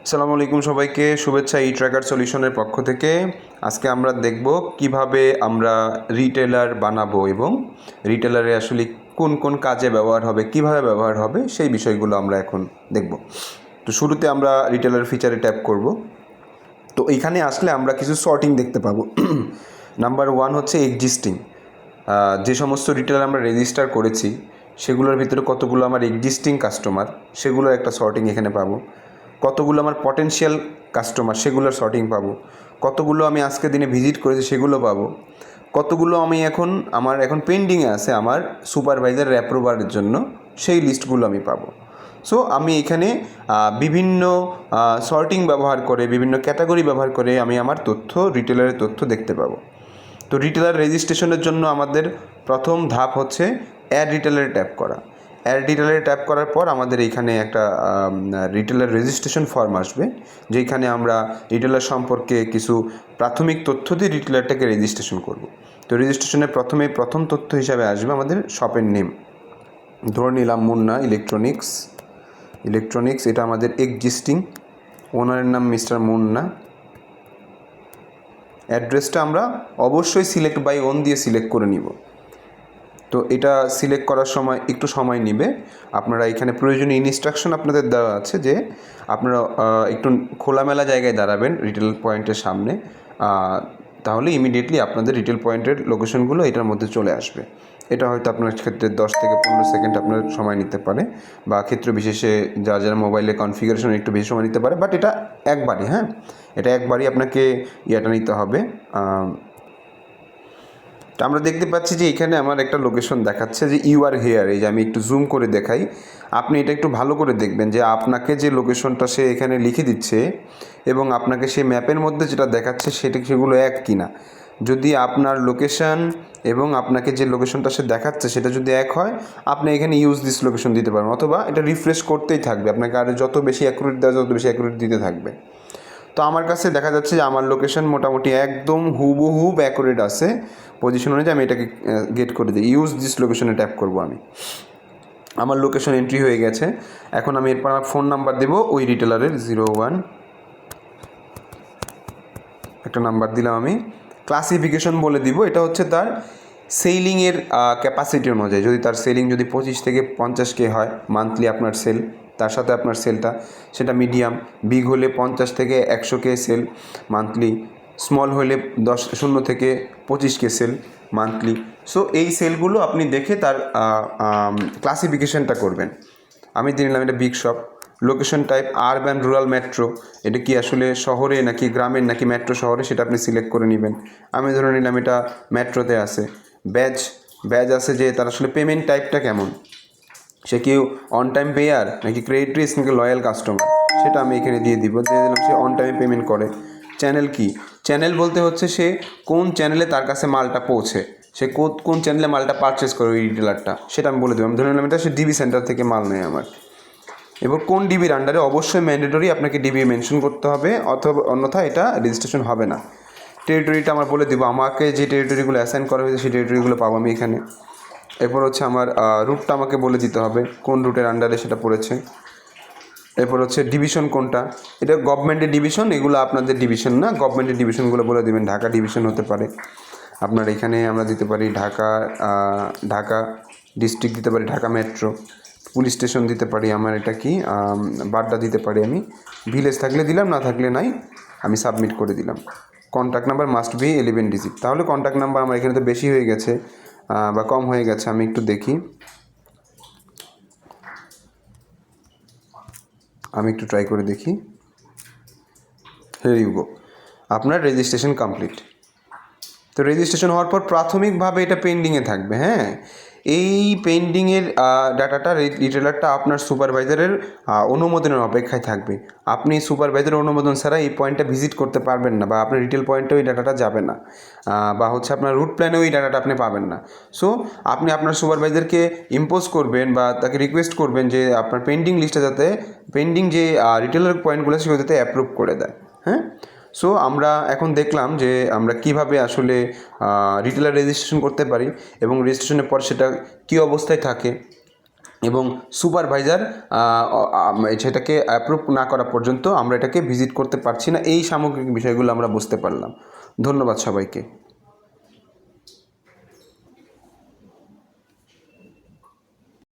আসসালামু আলাইকুম সবাইকে, শুভেচ্ছা ই ট্র্যাকার সলিউশনের পক্ষ থেকে। আজকে আমরা দেখব কিভাবে আমরা রিটেলার বানাবো এবং রিটেলারে আসলে কোন কোন কাজে ব্যবহার হবে, কিভাবে ব্যবহার হবে সেই বিষয়গুলো আমরা এখন দেখব। তো শুরুতে আমরা রিটেলার ফিচারে ট্যাপ করব। তো এইখানে আসলে আমরা কিছু সর্টিং দেখতে পাবো। নাম্বার 1 হচ্ছে এক্সিস্টিং, যে সমস্ত রিটেলার আমরা রেজিস্টার করেছি সেগুলোর ভিতরে কতগুলো আমার এক্সিস্টিং কাস্টমার সেগুলোর একটা সর্টিং এখানে পাবো। কতগুলো আমার পটেনশিয়াল কাস্টমার সেগুলোর সর্টিং পাবো। কতগুলো আমি আজকের দিনে ভিজিট করেছি সেগুলো পাবো। কতগুলো আমি আমার এখন পেন্ডিংয়ে আছে আমার সুপারভাইজার অ্যাপ্রুভারের জন্য, সেই লিস্টগুলো আমি পাবো। সো আমি এখানে বিভিন্ন সর্টিং ব্যবহার করে, বিভিন্ন ক্যাটাগরি ব্যবহার করে আমি আমার রিটেলারের তথ্য দেখতে পাবো। তো রিটেলার রেজিস্ট্রেশনের জন্য আমাদের প্রথম ধাপ হচ্ছে অ্যাড রিটেলারে ট্যাপ করা। অ্যাড রিটেলারে ট্যাপ করার পর আমাদের এইখানে একটা রিটেলার রেজিস্ট্রেশন ফর্ম আসবে, যেখানে আমরা রিটেলার সম্পর্কে কিছু প্রাথমিক তথ্য দিয়ে রিটেলারটাকে রেজিস্ট্রেশন করব। তো রেজিস্ট্রেশনের প্রথম তথ্য হিসাবে আসবে আমাদের শপের নেম। ধরে নিলাম মুন্না ইলেকট্রনিক্স, এটা আমাদের এক্সিস্টিং, ওনারের নাম মিস্টার মুন্না। অ্যাড্রেসটা আমরা অবশ্যই সিলেক্ট বাই ওন দিয়ে সিলেক্ট করে নিব। তো এটা সিলেক্ট করার সময় একটু সময় নেবে। আপনারা এখানে প্রয়োজনীয় ইনস্ট্রাকশন আপনাদের দেওয়া আছে যে আপনারা একটু খোলামেলা জায়গায় দাঁড়াবেন রিটেল পয়েন্টের সামনে, তাহলে ইমিডিয়েটলি আপনাদের রিটেল পয়েন্টের লোকেশনগুলো এটার মধ্যে চলে আসবে। এটা হয়তো আপনার ক্ষেত্রে 10 থেকে 15 সেকেন্ড আপনার সময় নিতে পারে, বা ক্ষেত্র বিশেষে যার মোবাইলে কনফিগারেশন একটু বেশি সময় নিতে পারে, বাট এটা একবারই আপনাকে নিতে হবে। তো আমরা দেখতে পাচ্ছি যে এখানে আমার একটা লোকেশন দেখাচ্ছে যে ইউ আর হেয়ার। এই যে আমি একটু জুম করে দেখাই, আপনি এটা একটু ভালো করে দেখবেন যে আপনাকে যে লোকেশনটা সে এখানে লিখে দিচ্ছে এবং আপনাকে সে ম্যাপের মধ্যে যেটা দেখাচ্ছে সেগুলো এক কিনা। যদি আপনার লোকেশন এবং আপনাকে যে লোকেশনটা সে দেখাচ্ছে সেটা যদি এক হয়, আপনি এখানে ইউজ দিস লোকেশন দিতে পারেন, অথবা এটা রিফ্রেশ করতেই থাকবে, আপনাকে আর যত বেশি অ্যাকুরেট দেওয়া তত বেশি অ্যাকুরেট দিতে থাকবে। তো আমার কাছে দেখা যাচ্ছে যে আমার লোকেশন মোটামুটি একদম হুবহুব অ্যাকুরেট আছে পজিশন অনুযায়ী। আমি এটাকে গেট করে দিই, ইউজ দিস লোকেশনে ট্যাপ করব। আমার লোকেশন এন্ট্রি হয়ে গেছে। এখন আমি এরপর আমার ফোন নাম্বার দেবো ওই রিটেলারের 01 একটা নাম্বার দিলাম। আমি ক্লাসিফিকেশন বলে দিব, এটা হচ্ছে তার সেলিংয়ের ক্যাপাসিটি অনুযায়ী। যদি তার সেলিং যদি 25 থেকে 50K হয় মান্থলি আপনার সেল, তার সাথে আপনার সেলটা সেটা মিডিয়াম, বিগ হলে 50 থেকে 100K সেল মান্থলি, স্মল হলে 0 থেকে 25K সেল মান্থলি। সো এই সেলগুলো আপনি দেখে তার ক্লাসিফিকেশনটা করবেন। আমি দিয়ে নিলাম এটা big shop. Location type urban, rural, metro, এটা কি আসলে শহরে নাকি গ্রামের নাকি মেট্রো শহরে সেটা আপনি সিলেক্ট করে নেবেন। আমি ধরে নিলাম এটা মেট্রোতে আছে। ব্যাজ আছে যে তার আসলে পেমেন্ট টাইপটা কেমন, সে কি অন টাইম পেয়ার নাকি ক্রেডিট রিস্ক নাকি লয়াল কাস্টমার, সেটা আমি এখানে দিয়ে দিলাম সে অন টাইমে পেমেন্ট করে। চ্যানেল বলতে হচ্ছে সে কোন চ্যানেলে তার কাছে মালটা পৌঁছে, সে কোন চ্যানেলে মালটা পারচেস করে ওই রিটেলারটা, সেটা আমি বলে দেবো। ধরে নিলাম এটা সে ডিবি সেন্টার থেকে মাল নেয় আমার। এবার কোন ডিবির আন্ডারে, অবশ্যই ম্যান্ডেটরি আপনাকে ডিবি মেনশন করতে হবে, অথবা অন্যথায় এটা রেজিস্ট্রেশন হবে না। টেরিটরিটা আমার বলে দেবো, আমাকে যে টেরিটরিগুলো অ্যাসাইন করা হয়েছে সেই টেরিটরিগুলো পাবো আমি এখানে। এরপর হচ্ছে আমার রুটটা আমাকে বলে দিতে হবে কোন রুটের আন্ডারে সেটা পড়েছে। এরপর হচ্ছে ডিভিশন কোনটা, এটা গভর্নমেন্টের ডিভিশন, এগুলো আপনাদের ডিভিশন না। গভর্নমেন্টের ডিভিশনগুলো বলে দেবেন, ঢাকা ডিভিশন হতে পারে আপনার। এখানে আমরা দিতে পারি ঢাকা ডিস্ট্রিক্ট দিতে পারি, ঢাকা মেট্রো। পুলিশ স্টেশন দিতে পারি, আমার এটা কি বাড্ডা দিতে পারি আমি। ভিলেজ থাকলে দিলাম, না থাকলে নাই, আমি সাবমিট করে দিলাম। Contact number must be 11 digit. তাহলে কন্ট্যাক্ট নাম্বার আমার এখানে তো বেশি হয়ে গেছে বা কম হয়ে গেছে, আমি একটু দেখি, আমি একটু ট্রাই করে দেখি। হিয়ার ইউ গো, আপনার রেজিস্ট্রেশন কমপ্লিট। তো রেজিস্ট্রেশন হওয়ার পর প্রাথমিকভাবে এটা পেন্ডিংয়ে থাকবে। এই পেন্ডিংয়ের ডাটাটা রিটেলারটা আপনার সুপারভাইজারের অনুমোদনের অপেক্ষায় থাকবে। আপনি সুপারভাইজারের অনুমোদন ছাড়া এই পয়েন্টটা ভিজিট করতে পারবেন না, বা আপনার রিটেল পয়েন্টে ওই ডাটাটা যাবে না, বা হচ্ছে আপনার রুট প্ল্যানে ওই ডাটাটা আপনি পাবেন না। সো আপনি আপনার সুপারভাইজারকে ইম্পোজ করবেন বা তাকে রিকোয়েস্ট করবেন যে আপনার পেন্ডিং লিস্টে যাতে পেন্ডিং যে রিটেলার পয়েন্টগুলো সেগুলো যাতে অ্যাপ্রুভ করে দেয়। সো আমরা এখন দেখলাম যে আমরা কিভাবে আসলে রিটেলার রেজিস্ট্রেশন করতে পারি এবং রেজিস্ট্রেশনের পর সেটা কী অবস্থায় থাকে এবং সুপারভাইজার সেটাকে অ্যাপ্রুভ না করা পর্যন্ত আমরা এটাকে ভিজিট করতে পারছি না। এই সামগ্রিক বিষয়গুলো আমরা বুঝতে পারলাম। ধন্যবাদ সবাইকে।